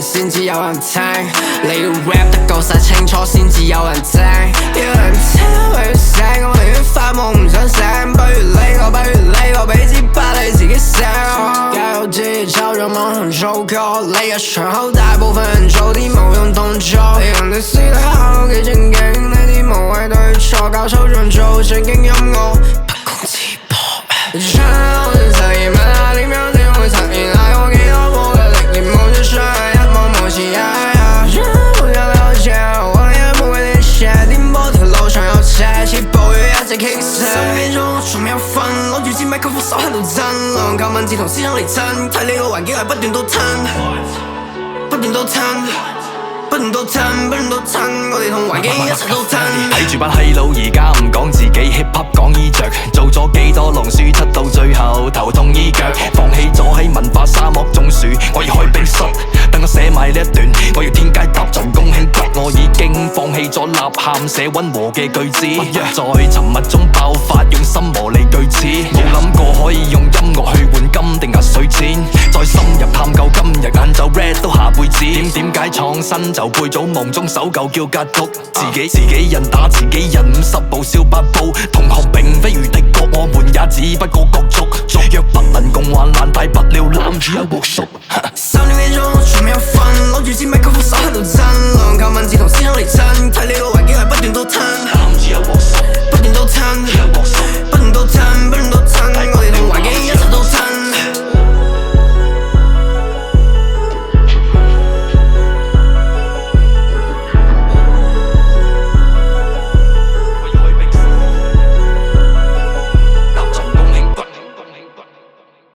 先至有人聽，你要 rap 得夠晒清楚先至有人聽，有人聽不如醒，我寧願發夢唔想醒，不如呢個俾支筆你自己寫，加油節奏着網上做歌，你嘅場口大部分人做啲冇用動作，人哋私底下幾正經，呢啲無謂對錯，搞抽象做正經音樂，不攻自破。真好似實驗問下點樣先會實現，係我幾多冇嘅歷練冇出傷，一望無前呀。真冇有了解，我也不會理解，顛簸條路上有斜，似暴雨一直傾瀉。身邊仲未有瞓，攞住支麥克風手喺度震，浪靠文字同思想嚟襯，睇你個環境係不斷倒褪，不斷倒褪。不斷倒褪，我哋同環境一齊倒褪。睇住班閪佬而家唔講自己 hip hop 講衣着，做咗幾多狼輸出到最後頭痛醫腳，放棄咗喺文化沙漠中樹，我要開冰室，等我寫埋呢一段，我要天街搭陣恭慶吉，我已經放棄咗吶喊寫溫和嘅句子，在沉默中爆發，用心磨礪句子，冇諗過可以用音樂去換金定壓歲錢，再深入探究今日晏晝 rap 都下輩子，點解創新就背祖夢中守舊叫格局，自己人打自己人，50步笑8步，